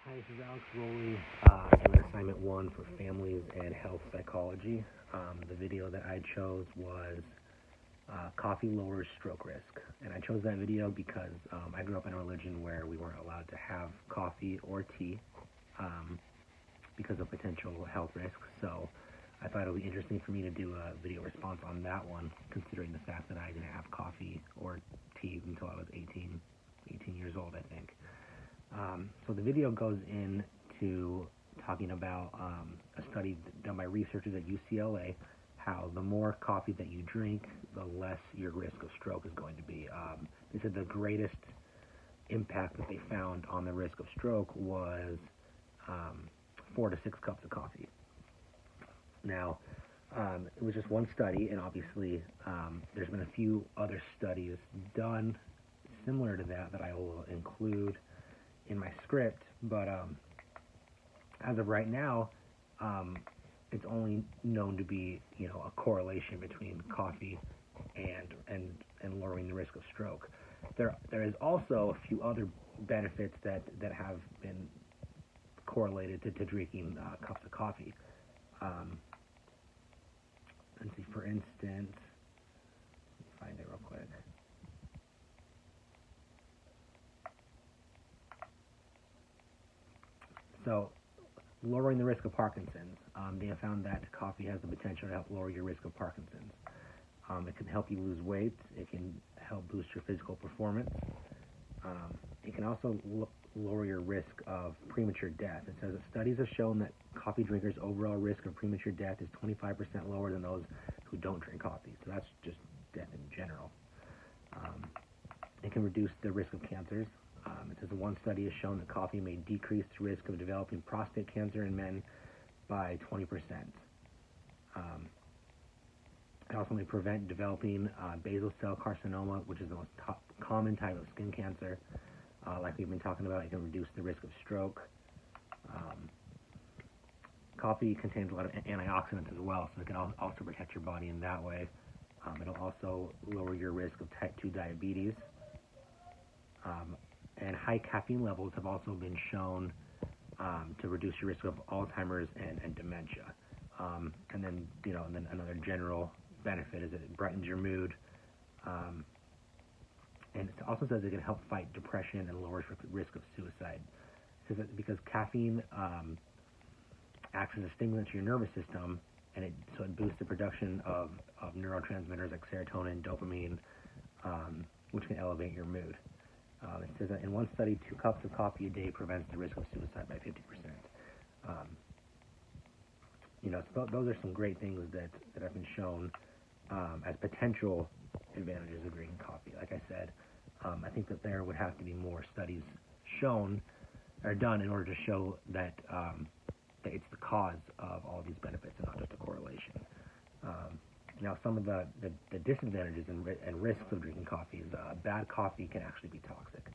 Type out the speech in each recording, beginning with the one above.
Hi, this is Alex Rowley doing assignment one for families and health psychology. The video that I chose was coffee lowers stroke risk. And I chose that video because I grew up in a religion where we weren't allowed to have coffee or tea um, because of potential health risks. So I thought it would be interesting for me to do a video response on that one, considering the fact that I didn't have coffee or tea until I was 18 years old, I think. So the video goes into talking about a study done by researchers at UCLA, how the more coffee that you drink, the less your risk of stroke is going to be. They said the greatest impact that they found on the risk of stroke was 4 to 6 cups of coffee. Now, it was just one study, and obviously there's been a few other studies done similar to that I will include in my script, but as of right now, it's only known to be a correlation between coffee and lowering the risk of stroke. There is also a few other benefits that have been correlated to drinking cups of coffee. Let's see, for instance, let me find it real quick. So, lowering the risk of Parkinson's. They have found that coffee has the potential to help lower your risk of Parkinson's. It can help you lose weight. It can help boost your physical performance. It can also lower your risk of premature death. It says that studies have shown that coffee drinkers' overall risk of premature death is 25% lower than those who don't drink coffee. So that's just death in general. It can reduce the risk of cancers. It says one study has shown that coffee may decrease the risk of developing prostate cancer in men by 20%. It also may prevent developing basal cell carcinoma, which is the most common type of skin cancer. Like we've been talking about, it can reduce the risk of stroke. Coffee contains a lot of antioxidants as well, so it can also protect your body in that way. It'll also lower your risk of type 2 diabetes. And high caffeine levels have also been shown to reduce your risk of Alzheimer's and dementia. And then another general benefit is that it brightens your mood. And it also says it can help fight depression and lowers risk of suicide. It says that because caffeine acts as a stimulant to your nervous system, and it boosts the production of neurotransmitters like serotonin, dopamine, which can elevate your mood. It says that in one study, 2 cups of coffee a day prevents the risk of suicide by 50%. So those are some great things that have been shown as potential advantages of drinking coffee. Like I said, I think that there would have to be more studies shown or done in order to show that that it's the cause of all these benefits and not just a correlation. Now, some of the disadvantages and risks of drinking coffee is bad coffee can actually be toxic.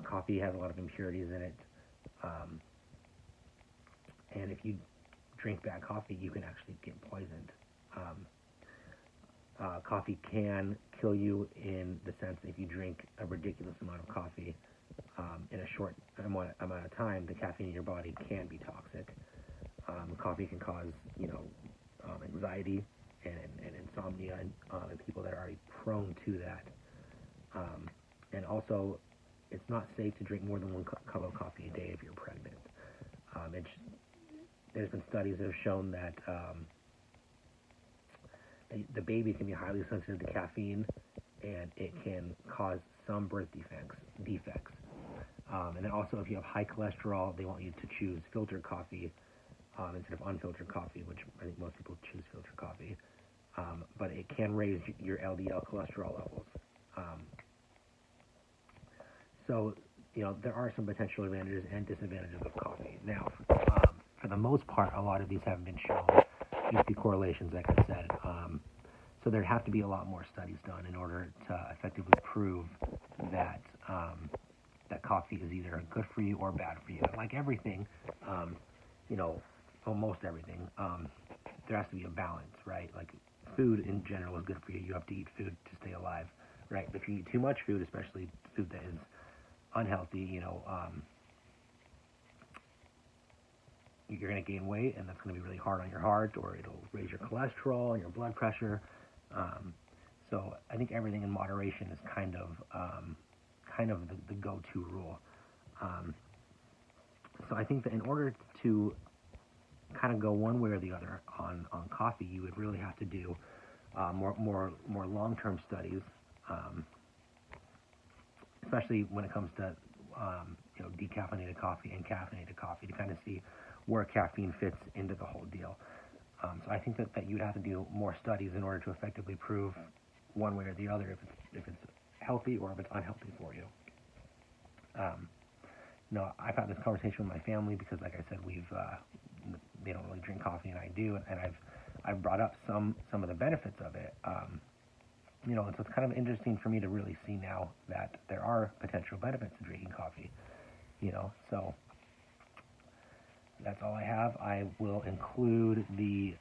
Coffee has a lot of impurities in it, and if you drink bad coffee, you can actually get poisoned. Coffee can kill you in the sense that if you drink a ridiculous amount of coffee in a short amount of time, the caffeine in your body can be toxic. Coffee can cause, anxiety and insomnia in people that are already prone to that. And also, it's not safe to drink more than 1 cup of coffee a day if you're pregnant. There's been studies that have shown that the baby can be highly sensitive to caffeine, and it can cause some birth defects. And then also, if you have high cholesterol, they want you to choose filtered coffee instead of unfiltered coffee, which I think most people choose filtered coffee. But it can raise your LDL cholesterol levels. So, there are some potential advantages and disadvantages of coffee. Now, for the most part, a lot of these haven't been shown just be correlations, like I said. So there have to be a lot more studies done in order to effectively prove that that coffee is either good for you or bad for you. Like everything, almost everything, there has to be a balance, right? Like food in general is good for you. You have to eat food to stay alive, right? But if you eat too much food, especially food that is unhealthy, you're going to gain weight, and that's going to be really hard on your heart, or it'll raise your cholesterol and your blood pressure. So I think everything in moderation is kind of the go-to rule. So I think that in order to kind of go one way or the other on coffee, you would really have to do more long-term studies, especially when it comes to decaffeinated coffee and caffeinated coffee, to kind of see where caffeine fits into the whole deal. So I think that you'd have to do more studies in order to effectively prove one way or the other if it's healthy or if it's unhealthy for you. I've had this conversation with my family because, like I said, they don't really drink coffee and I do, and I've brought up some of the benefits of it. And so it's kind of interesting for me to really see now that there are potential benefits to drinking coffee. So that's all I have. I will include the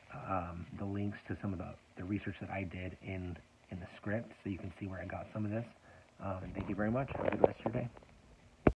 links to some of the research that I did in the script, so you can see where I got some of this. And thank you very much. Have a good rest of your day.